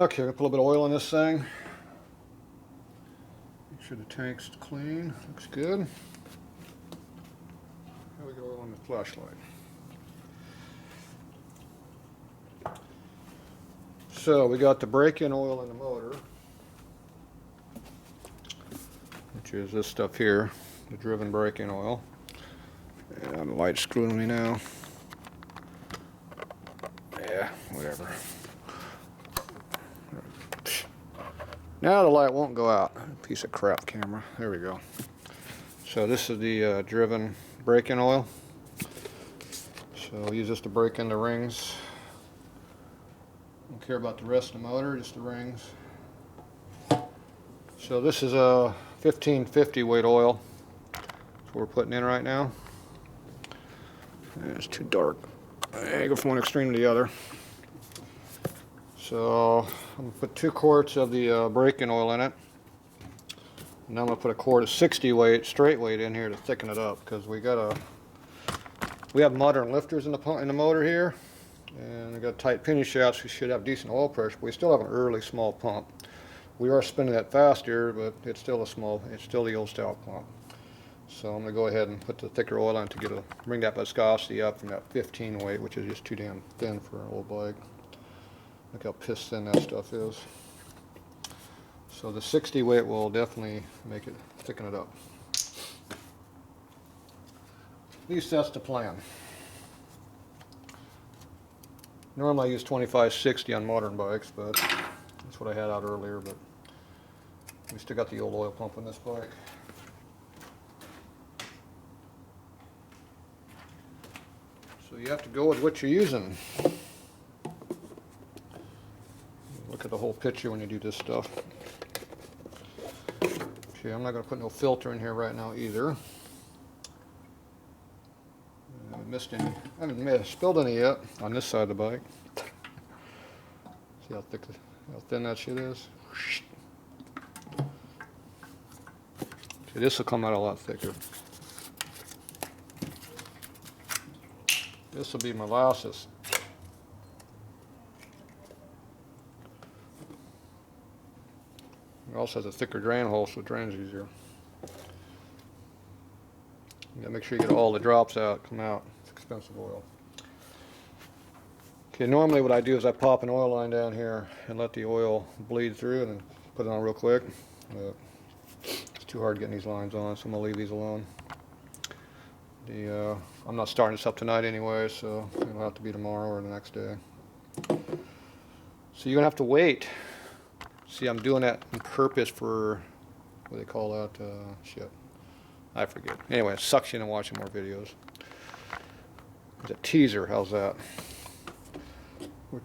Okay, I'm gonna put a little bit of oil in this thing. Make sure the tank's clean. Looks good. Now we get oil on the flashlight. So we got the break-in oil in the motor, which is this stuff here, the driven break-in oil. And the light's screwing me now. Yeah, whatever. Now the light won't go out. Piece of crap camera. There we go. So this is the driven break-in oil. So we'll use this to break in the rings. Don't care about the rest of the motor, just the rings. So this is a 1550 weight oil. That's what we're putting in right now. It's too dark. I go from one extreme to the other. So I'm going to put 2 quarts of the break-in oil in it. And now I'm going to put a quart of 60 weight, straight weight in here to thicken it up, because we have modern lifters in the motor here, and we got tight pinion shafts. We should have decent oil pressure, but we still have an early small pump. We are spinning it faster, but it's still the old style pump. So I'm going to go ahead and put the thicker oil on to bring that viscosity up from that 15 weight, which is just too damn thin for an old bike. Look how piss thin that stuff is. So the 60 weight will definitely thicken it up. At least that's the plan. Normally I use 25/60 on modern bikes, but that's what I had out earlier, but we still got the old oil pump on this bike. So you have to go with what you're using. Look at the whole picture when you do this stuff. Okay, I'm not going to put no filter in here right now either. I haven't spilled any yet on this side of the bike. See how thin that shit is? See, this will come out a lot thicker. This will be molasses. It also has a thicker drain hole, so it drains easier. You gotta make sure you get all the drops out, come out. It's expensive oil. Okay, normally what I do is I pop an oil line down here and let the oil bleed through and then put it on real quick. It's too hard getting these lines on, so I'm gonna leave these alone. I'm not starting this up tonight anyway, so it'll have to be tomorrow or the next day. So you're gonna have to wait. See, I'm doing that on purpose for, what do they call that? Shit. I forget. Anyway, it sucks you into watching more videos. It's a teaser, how's that? We're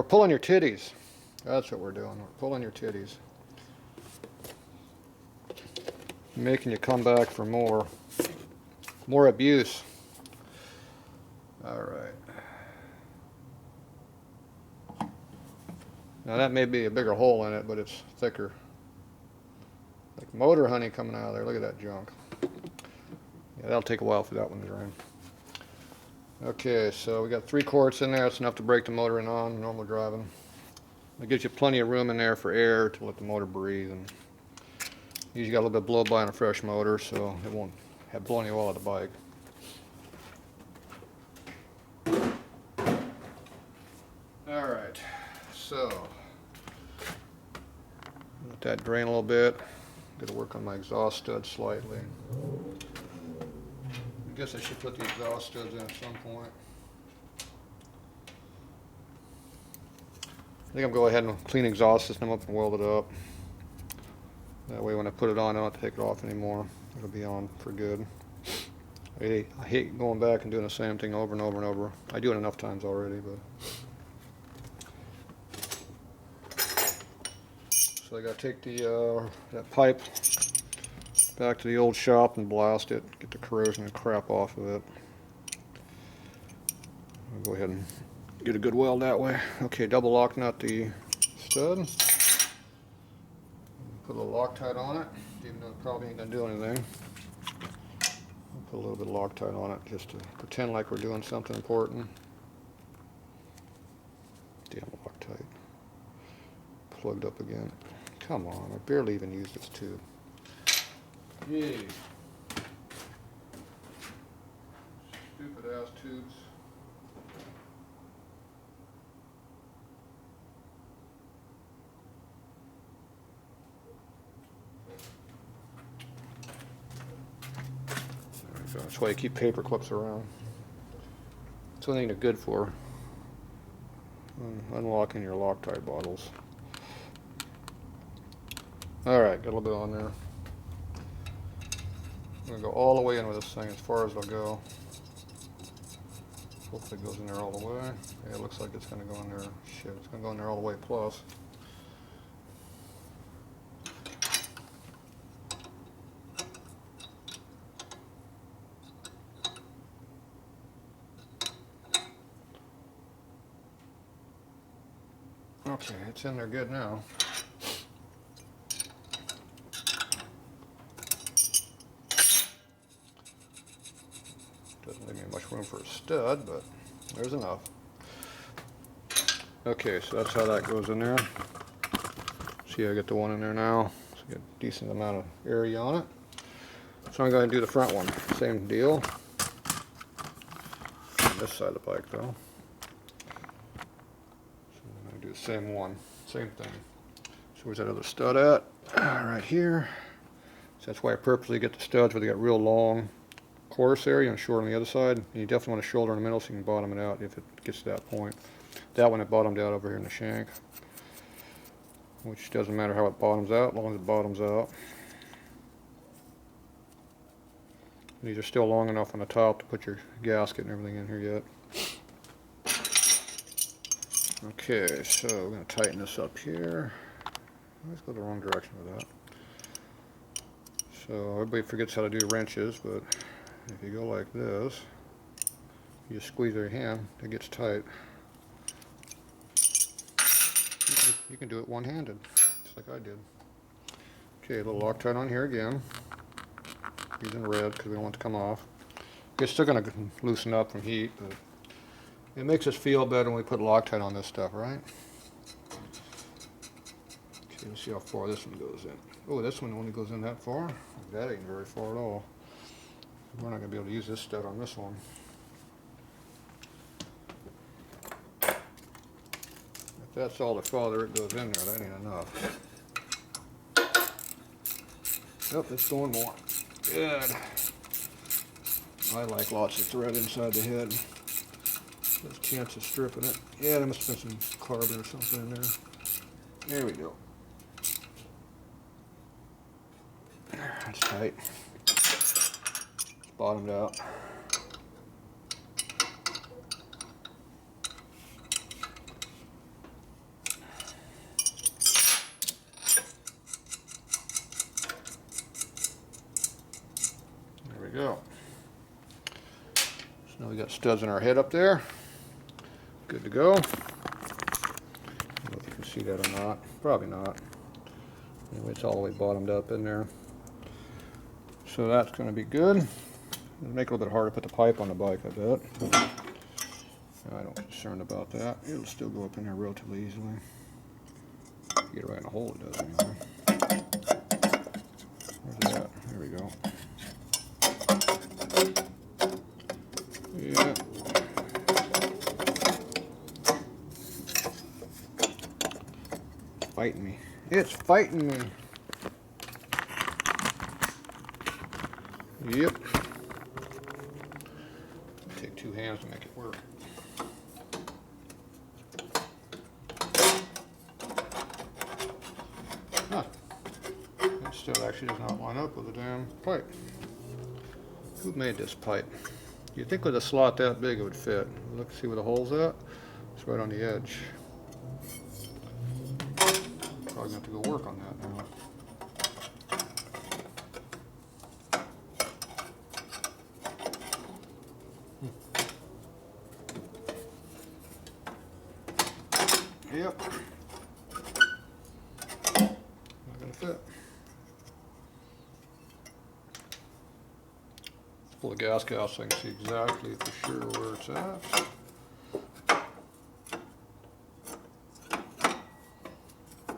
pulling your titties. That's what we're doing. We're pulling your titties. Making you come back for more abuse. All right. Now that may be a bigger hole in it, but it's thicker. Like motor honey coming out of there. Look at that junk. Yeah, that'll take a while for that one to drain. Okay, so we got 3 quarts in there. That's enough to break the motor in on normal driving. It gives you plenty of room in there for air to let the motor breathe. And usually got a little bit of blow by on a fresh motor, so it won't have blow any oil out of the bike. All right, so let that drain a little bit. Got to work on my exhaust stud slightly. I guess I should put the exhaust studs in at some point. I think I'm going to go ahead and clean exhaust system up and weld it up. That way when I put it on, I don't have to take it off anymore. It'll be on for good. I hate going back and doing the same thing over and over and over. I do it enough times already, but. So I got to take that pipe back to the old shop and blast it, get the corrosion and crap off of it. I'll go ahead and get a good weld that way. Okay, double lock nut the stud. Put a little Loctite on it, even though it probably ain't gonna do anything. I'll put a little bit of Loctite on it just to pretend like we're doing something important. Damn Loctite. plugged up again. Come on, I barely even used this tube. Yay. Stupid ass tubes. So that's why you keep paper clips around. It's the only thing they're good for. Unlocking your Loctite bottles. Alright, got a little bit on there. I'm going to go all the way in with this thing as far as it'll go. Hopefully it goes in there all the way. Yeah, it looks like it's going to go in there. Shit, it's going to go in there all the way plus. Okay, it's in there good now. Doesn't leave me much room for a stud, but there's enough. Okay, so that's how that goes in there. See, I get the one in there now. So I get a decent amount of area on it. So I'm going to do the front one. Same deal. On this side of the bike, though. So I'm going to do the same one. Same thing. So where's that other stud at? Right here. So that's why I purposely get the studs where they got real long course area and short on the other side. And you definitely want a shoulder in the middle so you can bottom it out if it gets to that point. That one it bottomed out over here in the shank, which doesn't matter how it bottoms out, as long as it bottoms out. These are still long enough on the top to put your gasket and everything in here yet. Okay, so we're going to tighten this up here. Let's go the wrong direction with that. So everybody forgets how to do wrenches, but if you go like this, you just squeeze your hand, it gets tight. You can do it one-handed, just like I did. Okay, a little Loctite on here again. Using red because we don't want it to come off. It's still going to loosen up from heat, but it makes us feel better when we put Loctite on this stuff, right? Okay, let's see how far this one goes in. Oh, this one only goes in that far? That ain't very far at all. We're not going to be able to use this stud on this one. If that's all the farther it goes in there, that ain't enough. Yep, it's going more. Good. I like lots of thread inside the head. There's a chance of stripping it. Yeah, there must have been some carbon or something in there. There we go. That's tight. It's bottomed out. There we go. So now we got studs in our head up there. Good to go. I don't know if you can see that or not. Probably not. Anyway, it's all the way bottomed up in there. So that's going to be good. It'll make it a little bit harder to put the pipe on the bike, I bet. I'm not concerned about that. It'll still go up in there relatively easily. Get it right in the hole, it does anyway. Where's that? There we go. Yeah. Fighting me. It's fighting me. Yep. Take two hands to make it work. Huh. That still actually does not line up with the damn pipe. Who made this pipe? You'd think with a slot that big it would fit. Look, see where the hole's at? It's right on the edge. Probably going to have to go work on that now. Yep. Not going to fit. Let's pull the gasket out so I can see exactly for sure where it's at.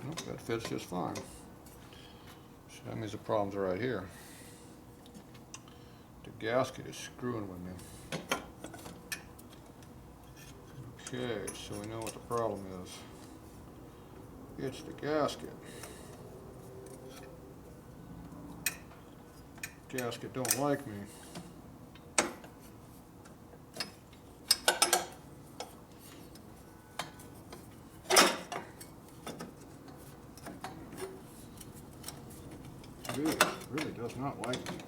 Nope, That fits just fine. So that means the problem's right here. The gasket is screwing with me. Okay, so we know what the problem is. It's the gasket. Gasket don't like me. Really does not like me.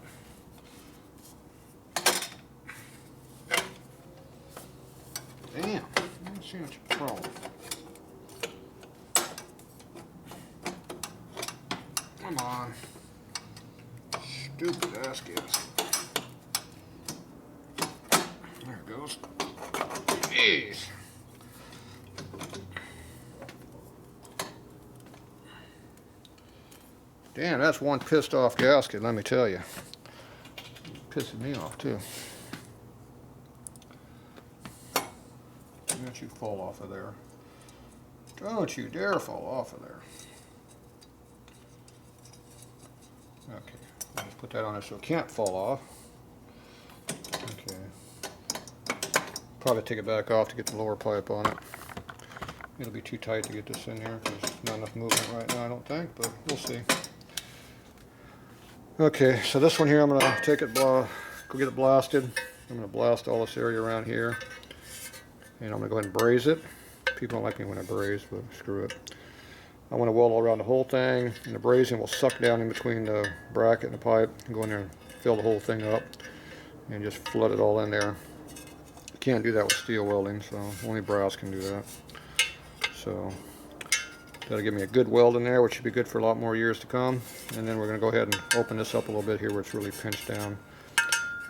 Damn, I don't see much problem. Come on. Stupid gaskets. There it goes. Jeez. Damn, that's one pissed off gasket, let me tell you. Pissing me off too. Don't you fall off of there. Don't you dare fall off of there. Okay, let's put that on there so it can't fall off. Okay. Probably take it back off to get the lower pipe on it. It'll be too tight to get this in here because there's not enough movement right now, I don't think, but we'll see. Okay, so this one here, I'm going to take it, go get it blasted. I'm going to blast all this area around here. And I'm going to go ahead and braze it. People don't like me when I braze, but screw it. I want to weld all around the whole thing, and the brazing will suck down in between the bracket and the pipe, and go in there and fill the whole thing up, and just flood it all in there. You can't do that with steel welding, so only brass can do that. So that'll give me a good weld in there, which should be good for a lot more years to come. And then we're going to go ahead and open this up a little bit here where it's really pinched down.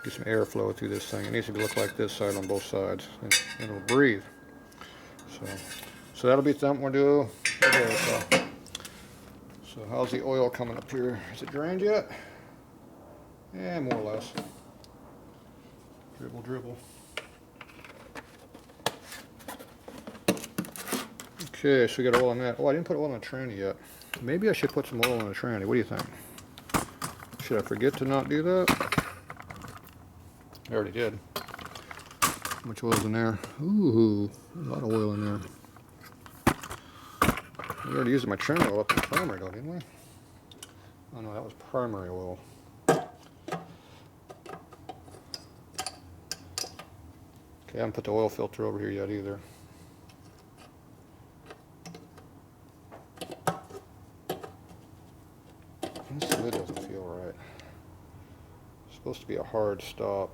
Get some airflow through this thing. It needs to look like this side on both sides, and it'll breathe. So that'll be something we'll do. Okay, so how's the oil coming up here? Is it drained yet? Yeah, more or less. Dribble, dribble. Okay, so we got oil on that. Oh, I didn't put oil on the tranny yet. Maybe I should put some oil on the tranny. What do you think? Should I forget to not do that? I already did. How much oil's in there? Ooh, a lot of oil in there. We already used my tranny oil up in the primary though, didn't we? Oh no, that was primary oil. Okay, I haven't put the oil filter over here yet either. This lid doesn't feel right. It's supposed to be a hard stop.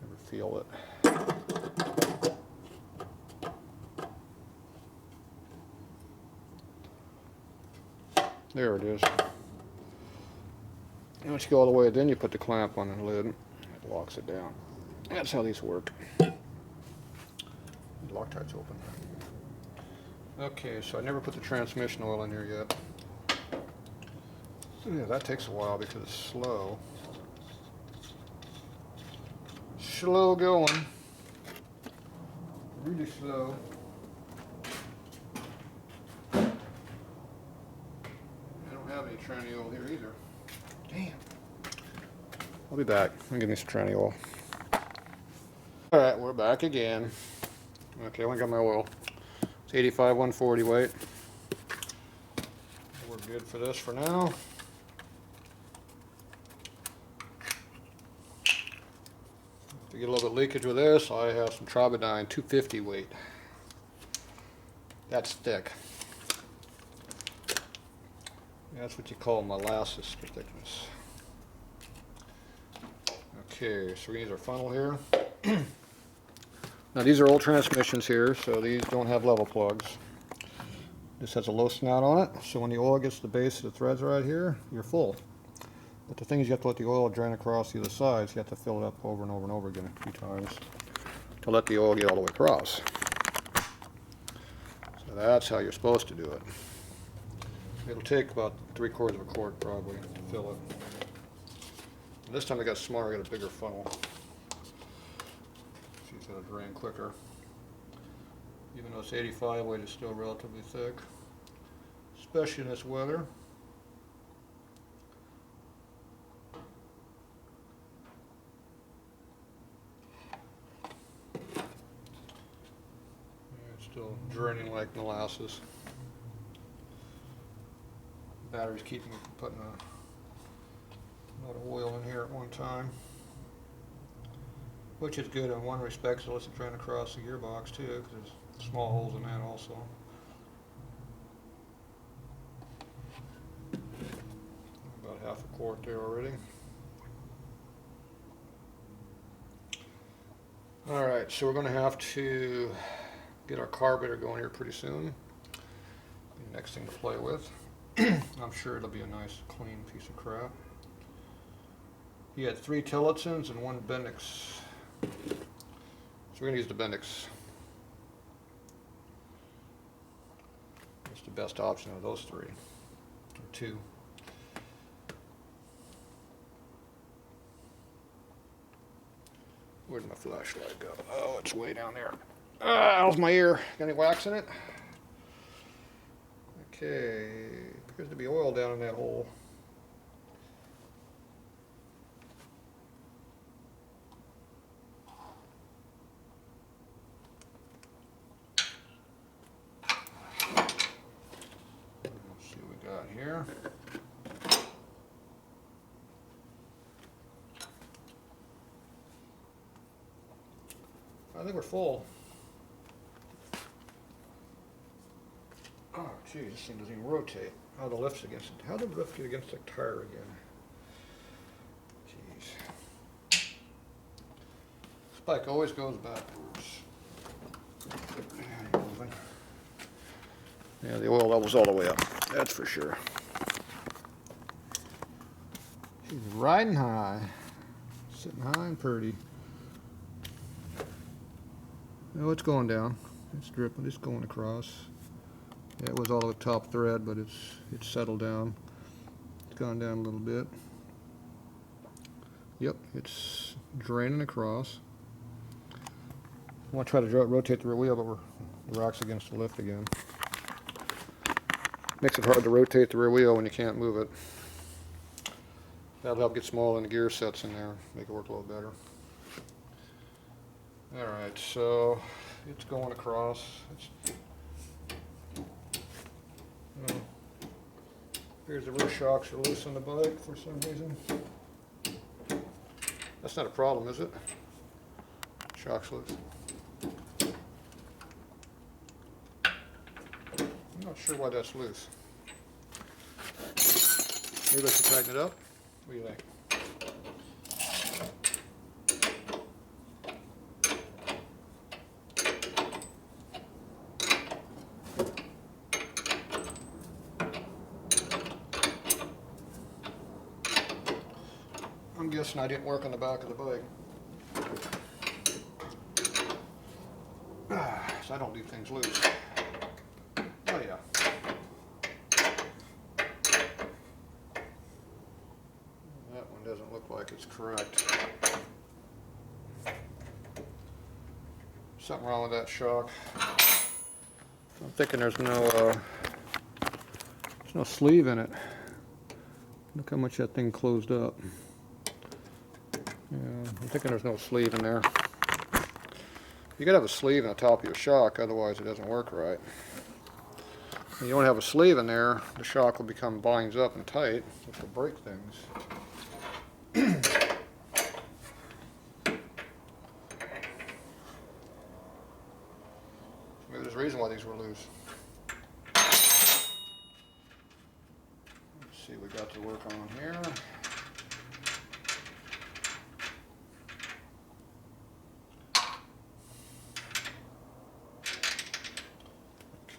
Never feel it. There it is. And once you go all the way, then you put the clamp on the lid. It locks it down. That's how these work. The Loctite's open. Okay, so I never put the transmission oil in here yet. Yeah, that takes a while because it's slow. Slow going. Really slow. Tranny oil here either. Damn. I'll be back. I'll give me some tranny oil. Alright, we're back again. Okay, I only got my oil. It's 85 140 weight. We're good for this for now. If you get a little bit of leakage with this, I have some Trabodyne 250 weight. That's thick. That's what you call molasses for thickness. Okay, so we use our funnel here. Now these are old transmissions here, so these don't have level plugs. This has a low snout on it, so when the oil gets to the base of the threads right here, you're full. But the thing is you have to let the oil drain across the other sides. You have to fill it up over and over and over again a few times to let the oil get all the way across. So that's how you're supposed to do it. It'll take about 3/4 of a quart probably to fill it. And this time I got smarter, I got a bigger funnel. See, it's gonna drain quicker. Even though it's 85 weight, it's still relatively thick, especially in this weather. It's still draining like molasses. Battery's keeping me from putting a lot of oil in here at one time, which is good in one respect, so it's trying to cross the gearbox too, because there's small holes in that also. About half a quart there already. Alright, so we're going to have to get our carburetor going here pretty soon. Be the next thing to play with. I'm sure it'll be a nice clean piece of crap. He had 3 Tillotsons and 1 Bendix. So we're going to use the Bendix. It's the best option of those 3. Or 2. Where'd my flashlight go? Oh, it's way down there. Ah, out of my ear. Got any wax in it? Okay, appears to be oil down in that hole. Let's see what we got here. I think we're full. Oh, gee, this thing doesn't even rotate. How the lift's against it. How did the lift get against the tire again? Jeez. This bike always goes backwards. Yeah, the oil level's all the way up. That's for sure. She's riding high. Sitting high and pretty. Oh, it's going down. It's dripping. It's going across. Yeah, it was all at the top thread, but it's settled down. It's gone down a little bit. Yep, it's draining across. I want to try to rotate the rear wheel, but the rock's against the lift again. Makes it hard to rotate the rear wheel when you can't move it. That'll help get some oil in the gear sets in there, make it work a little better. Alright, so it's going across. Here's the rear shocks are loose on the bike for some reason. That's not a problem, is it? Shocks loose. I'm not sure why that's loose. Maybe I should tighten it up. What do you think? I'm guessing I didn't work on the back of the bike. So I don't leave things loose. Oh yeah. That one doesn't look like it's correct. Something wrong with that shock. I'm thinking there's no sleeve in it. Look how much that thing closed up. Yeah, I'm thinking there's no sleeve in there. You gotta have a sleeve in the top of your shock, otherwise it doesn't work right. When you don't have a sleeve in there, the shock will become binds up and tight, which will break things. Maybe there's a reason why these were loose. Let's see what we got to work on here.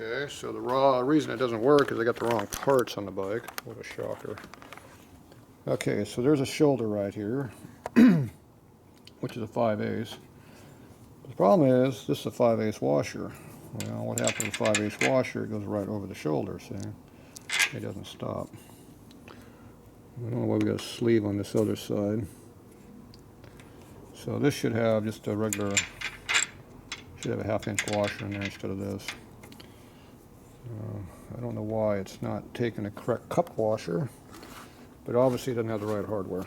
Okay, so the reason it doesn't work is I got the wrong parts on the bike. What a shocker. Okay, so there's a shoulder right here, which is a 5/8. The problem is, this is a 5/8 washer. Well, what happens with a 5/8 washer? It goes right over the shoulder, see? It doesn't stop. I don't know why we got a sleeve on this other side. So this should have just a regular Should have a 1/2 inch washer in there instead of this. I don't know why it's not taking a correct cup washer, but obviously it doesn't have the right hardware.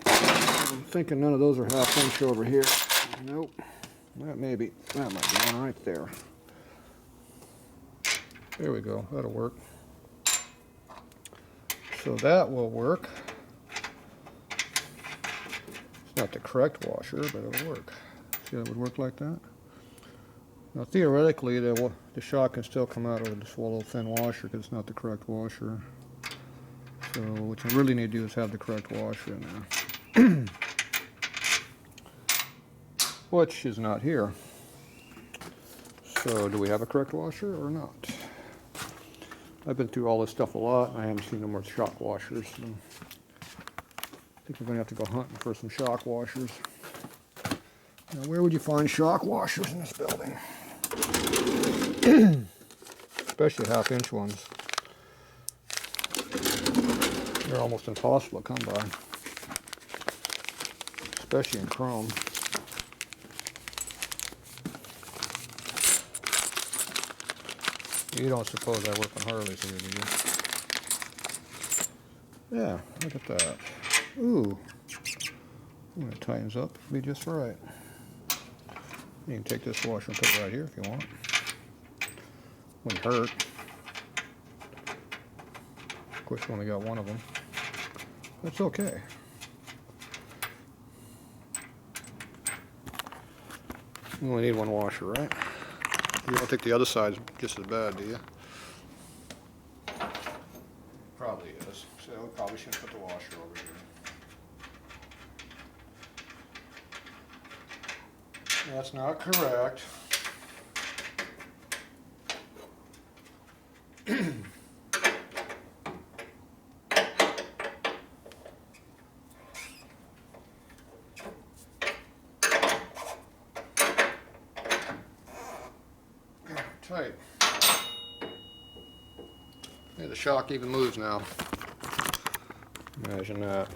And I'm thinking none of those are 1/2 inch over here. Nope. That might be one right there. There we go. That'll work. So that will work. It's not the correct washer, but it'll work. See how it would work like that? Now theoretically, the shock can still come out over this little thin washer because it's not the correct washer. So what you really need to do is have the correct washer in there. Which is not here. So do we have a correct washer or not? I've been through all this stuff a lot, and I haven't seen no more shock washers. So I think we're going to have to go hunting for some shock washers. Now, where would you find shock washers in this building? Especially 1/2 inch ones. They're almost impossible to come by. Especially in chrome. You don't suppose I work on Harleys here, do you? Yeah, look at that. Ooh. When it tightens up, it'll be just right. You can take this washer and put it right here if you want. Wouldn't hurt. Of course, we only got one of them. That's okay. You only need one washer, right? You don't think the other side's just as bad, do you? Probably is. So we probably shouldn't put the washer over here. That's not correct. Tight. Yeah, the shock even moves now. Imagine that.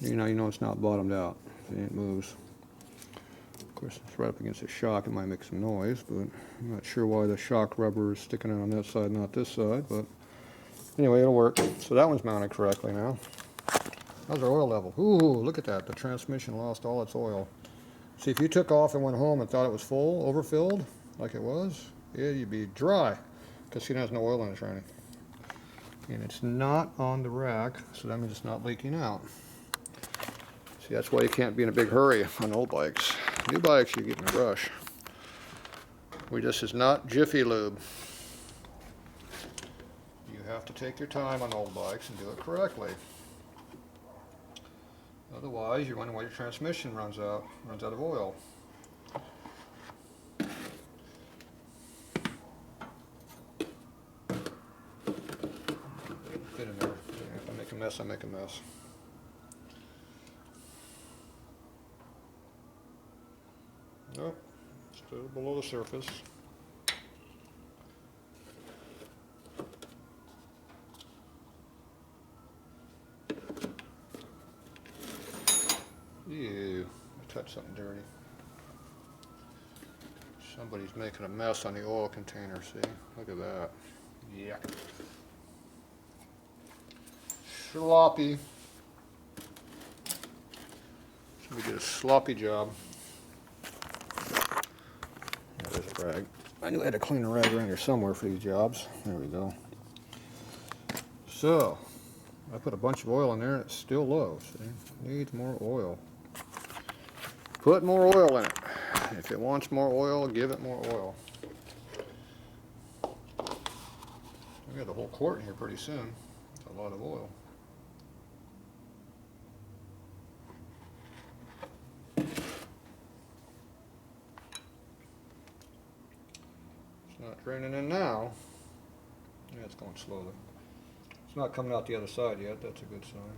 You know it's not bottomed out. It moves. Of course, it's right up against the shock. It might make some noise, but I'm not sure why the shock rubber is sticking out on that side, not this side. But anyway, it'll work. So that one's mounted correctly now. How's our oil level? Ooh, look at that. The transmission lost all its oil. See, if you took off and went home and thought it was full, overfilled, like it was, yeah, you'd be dry, because it has no oil in it or anything. And it's not on the rack, so that means it's not leaking out. See, that's why you can't be in a big hurry on old bikes. New bikes, you get in a rush. This is not Jiffy Lube. You have to take your time on old bikes and do it correctly. Otherwise, you're wondering why your transmission runs out of oil. Fit in there. If I make a mess, I make a mess. Nope, still below the surface. Ew, I touched something dirty. Somebody's making a mess on the oil container, see? Look at that. Yeah. Sloppy. Somebody did a sloppy job. Yeah, there's a rag. I knew I had to clean a rag around here somewhere for these jobs. There we go. So, I put a bunch of oil in there and it's still low. See? Needs more oil. Put more oil in it. If it wants more oil, give it more oil. We got the whole quart in here pretty soon. That's a lot of oil. It's not draining in now. Yeah, it's going slowly. It's not coming out the other side yet. That's a good sign.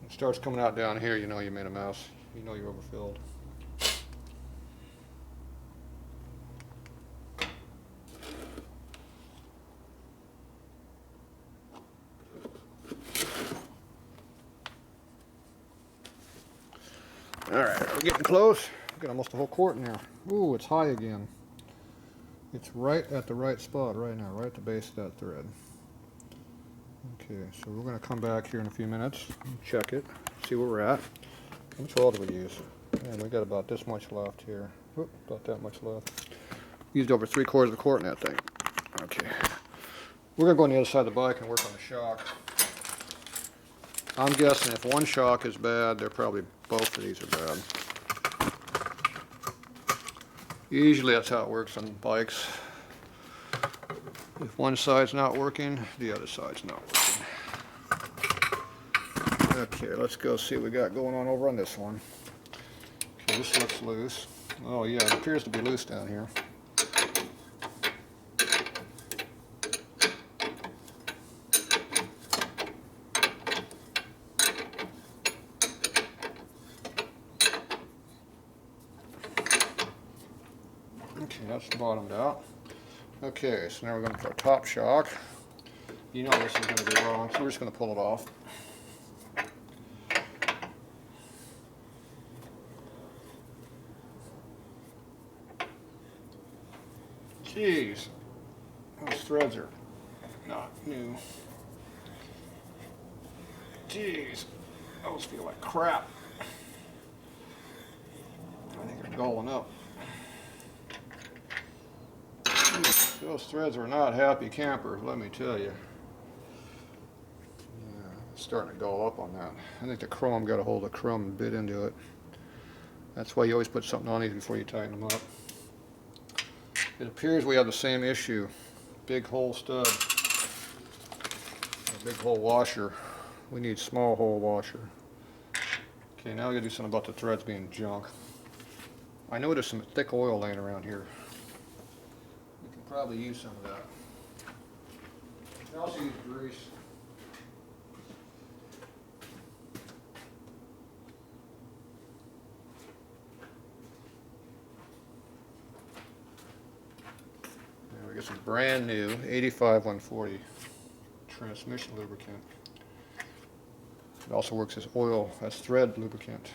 It starts coming out down here, you know you made a mess. You know you're overfilled. Alright, we're getting close. We've got almost a whole quart in there. Ooh, it's high again. It's right at the right spot right now, right at the base of that thread. Okay, so we're going to come back here in a few minutes, check it, see where we're at. How much oil do we use? And we got about this much left here. Oop, about that much left. Used over 3/4 of a quart in that thing. Okay. We're going to go on the other side of the bike and work on the shock. I'm guessing if one shock is bad, they're probably both of these are bad. Usually that's how it works on bikes. If one side's not working, the other side's not working. Okay, let's go see what we got going on over on this one. Okay, this looks loose. Oh yeah, it appears to be loose down here. Okay, that's bottomed out. Okay, so now we're going to put our top shock. You know this is going to be wrong, so we're just going to pull it off. Jeez, those threads are not new. Jeez, those feel like crap. I think they're going up. Those threads are not happy campers, let me tell you. Yeah, it's starting to go up on that. I think the chrome got a hold of the chrome and bit into it. That's why you always put something on these before you tighten them up. It appears we have the same issue. Big hole stud, a big hole washer. We need small hole washer. Okay, now we gotta do something about the threads being junk. I know there's some thick oil laying around here. We can probably use some of that. We can also use grease. And we get some brand new 85 140 transmission lubricant. It also works as oil, as thread lubricant.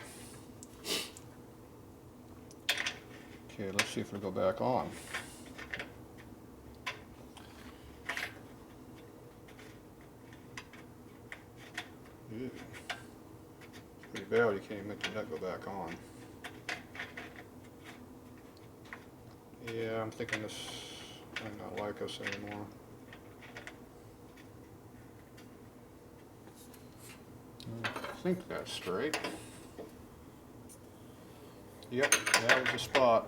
Okay, let's see if it'll go back on. Ew. It's pretty bad you can't even make the nut go back on. Yeah, I'm thinking this might not like us anymore. I think that's straight. Yep, that was the spot.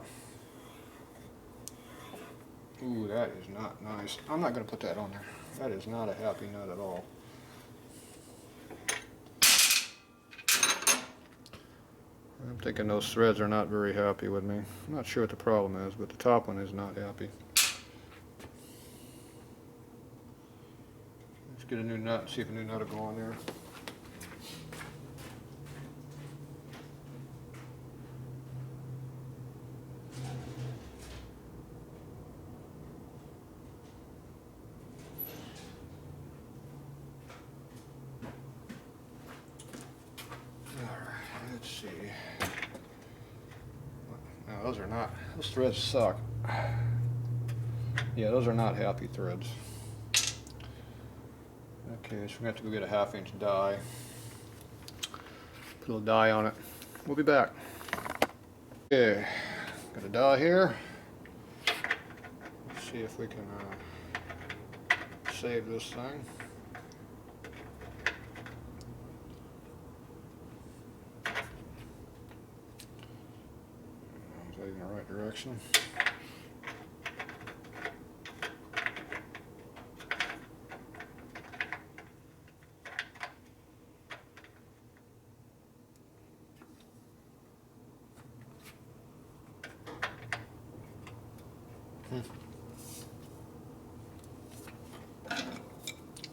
Ooh, that is not nice. I'm not going to put that on there. That is not a happy nut at all. I'm thinking those threads are not very happy with me. I'm not sure what the problem is, but the top one is not happy. Let's get a new nut and see if a new nut will go on there. Let's see. No, those are not. Those threads suck. Yeah, those are not happy threads. Okay, so we have to go get a 1/2 inch die. Put a little die on it. We'll be back. Okay, got a die here. Let's see if we can save this thing. Is that in the right direction?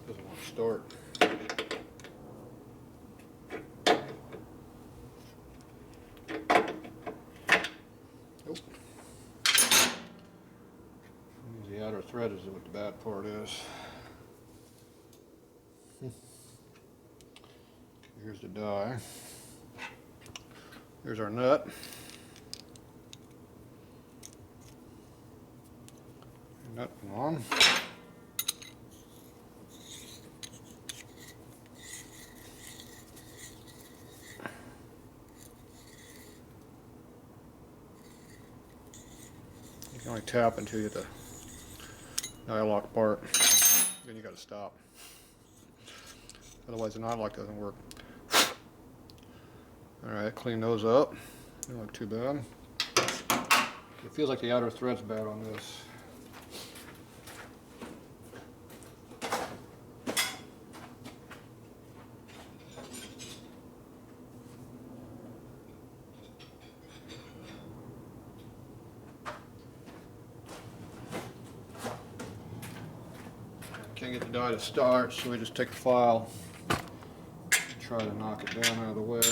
Doesn't want to start. Nope. The outer thread is what the bad part is. Here's the die. Here's our nut. Nut on. You can only tap until you get the nylock part. Then you got to stop. Otherwise the nylock doesn't work. Alright, clean those up. They don't look too bad. It feels like the outer thread's bad on this. Can't get the die to start, so we just take the file and try to knock it down out of the way.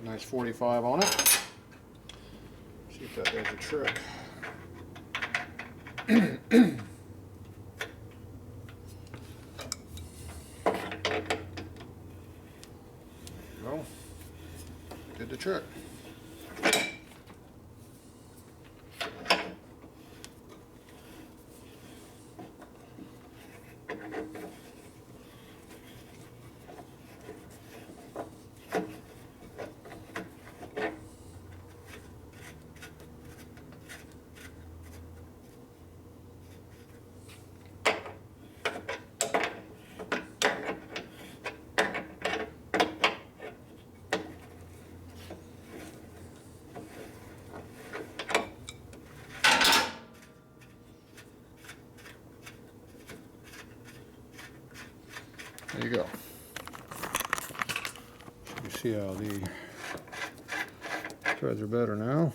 Nice 45 on it. See if that does the trick. Well, did the trick. There you go. You see how the threads are better now.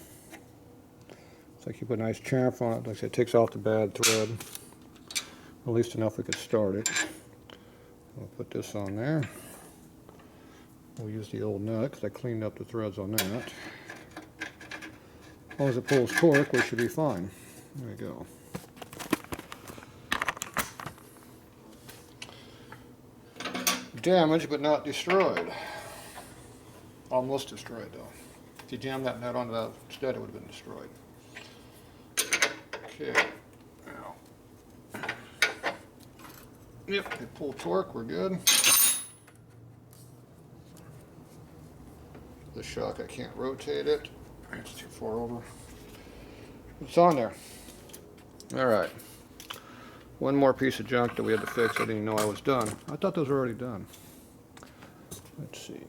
It's like you put a nice chamfer on it. Like I said, it takes off the bad thread. At least enough we could start it. We'll put this on there. We'll use the old nut because I cleaned up the threads on that. As long as it pulls torque, we should be fine. There we go. Damaged but not destroyed. Almost destroyed though. If you jammed that nut onto that instead, it would have been destroyed. Okay. Now. Yep, they pull torque, we're good. The shock, I can't rotate it. It's too far over. It's on there. Alright. One more piece of junk that we had to fix. I didn't even know I was done. I thought those were already done. Let's see.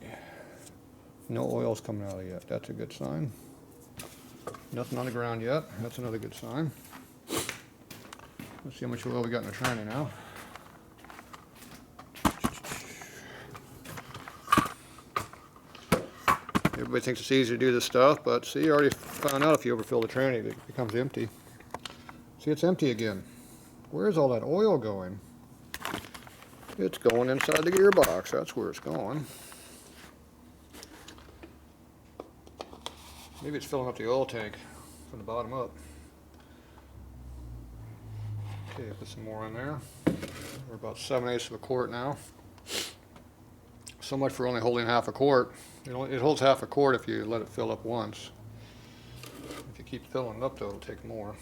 No oil's coming out of it yet. That's a good sign. Nothing on the ground yet. That's another good sign. Let's see how much oil we got in the tranny now. Everybody thinks it's easy to do this stuff, but see, you already found out if you overfill the tranny, it becomes empty. See, it's empty again. Where's all that oil going? It's going inside the gearbox. That's where it's going. Maybe it's filling up the oil tank from the bottom up. Okay, put some more in there. We're about 7/8 of a quart now. So much for only holding half a quart. It holds half a quart if you let it fill up once. If you keep filling it up though, it'll take more.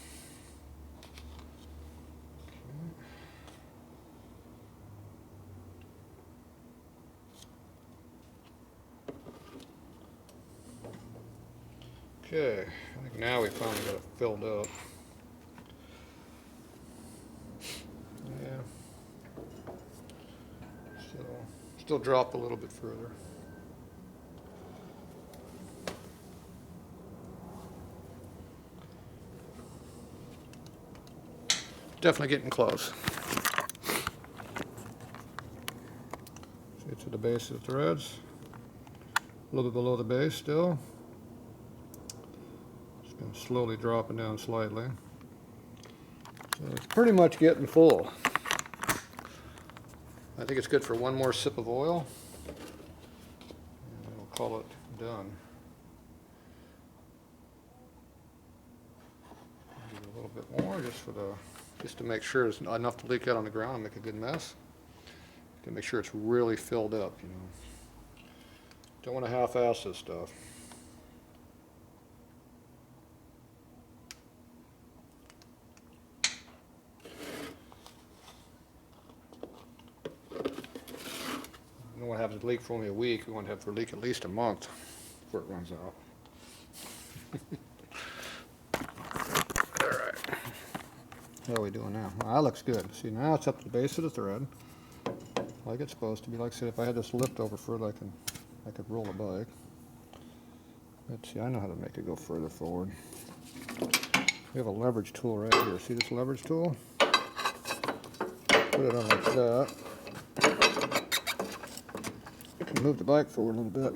Okay, I think now we finally got it filled up. Yeah. Still drop a little bit further. Definitely getting close. See, it's at the base of the threads. A little bit below the base still. And slowly dropping down slightly. So it's pretty much getting full. I think it's good for one more sip of oil. And we'll call it done. Give it a little bit more just to make sure there's enough to leak out on the ground and make a good mess. To make sure it's really filled up, you know. Don't want to half-ass this stuff. We don't want to have it leak for only a week. We want to have it leak at least a month before it runs out. Alright. How are we doing now? Well, that looks good. See, now it's up to the base of the thread. Like it's supposed to be. Like I said, if I had this lift over further, I could roll the bike. Let's see, I know how to make it go further forward. We have a leverage tool right here. See this leverage tool? Put it on like that. Move the bike forward a little bit.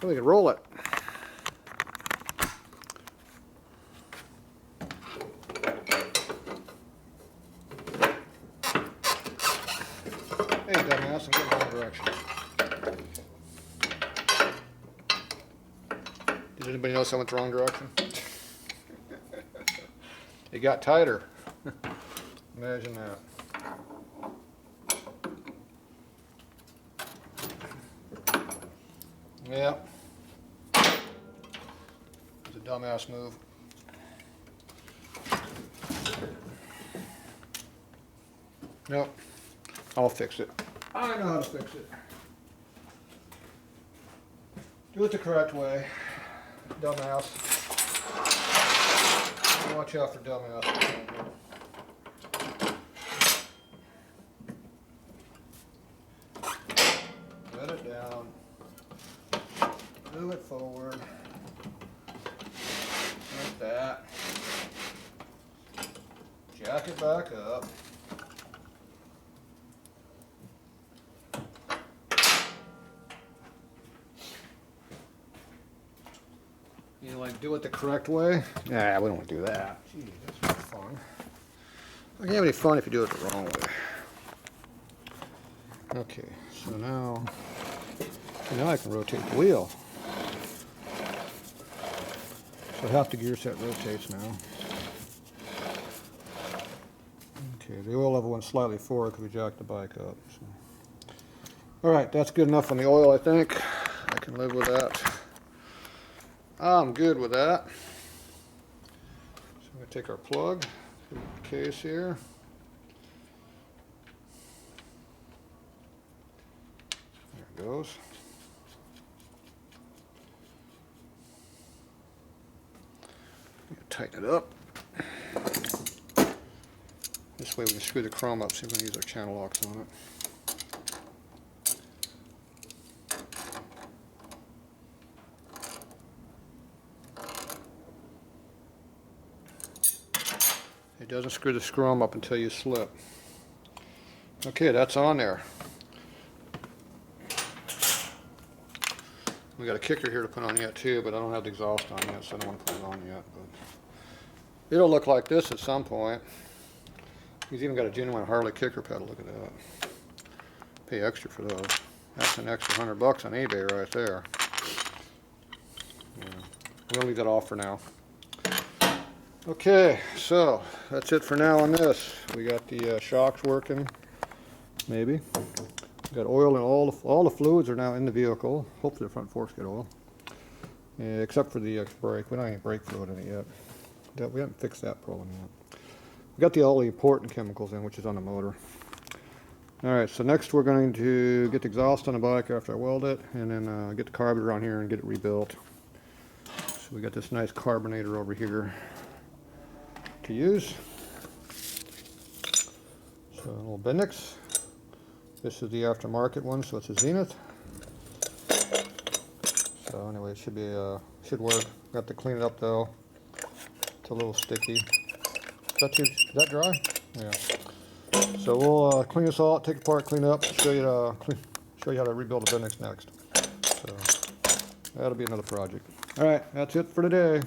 So we can roll it. Hey, dumbass, I'm going the wrong direction. Did anybody notice I went the wrong direction? It got tighter. Imagine that. Yep. It's a dumbass move. Nope. I'll fix it. I know how to fix it. Do it the correct way. Dumbass. Watch out for dumbass. Let it down. Move it forward. Like that. Jack it back up. You know, like do it the correct way? Nah, we don't want to do that. Gee, that's not fun. You can't have any fun if you do it the wrong way. Okay, so now I can rotate the wheel. So half the gear set rotates now. Okay, the oil level went slightly forward because we jacked the bike up. So. Alright, that's good enough on the oil, I think. I can live with that. I'm good with that. So I'm going to take our plug, put it in the case here. There it goes. Tighten it up. This way we can screw the chrome up so we can use our channel locks on it. It doesn't screw the chrome up until you slip. Okay, that's on there. We got a kicker here to put on yet too, but I don't have the exhaust on yet, so I don't want to put it on yet. But it'll look like this at some point. He's even got a genuine Harley kicker pedal. Look at that. Pay extra for those. That's an extra $100 on eBay right there. Yeah. We'll leave that off for now. Okay, so that's it for now on this. We got the shocks working, maybe. We got oil and all the fluids are now in the vehicle. Hopefully the front forks get oil, except for the brake. We don't have any brake fluid in it yet. We haven't fixed that problem yet. We got all the important chemicals in, which is on the motor. All right, so next we're going to get the exhaust on the bike after I weld it, and then get the carburetor on here and get it rebuilt. So we got this nice carbonator over here to use. So a little Bendix. This is the aftermarket one, so it's a Zenith. So anyway, it should be should work. Got to clean it up though. It's a little sticky. Is that dry? Yeah. So we'll clean this all out, take it apart, clean it up, show you how to rebuild a Bendix next. So That'll be another project. All right, that's it for today.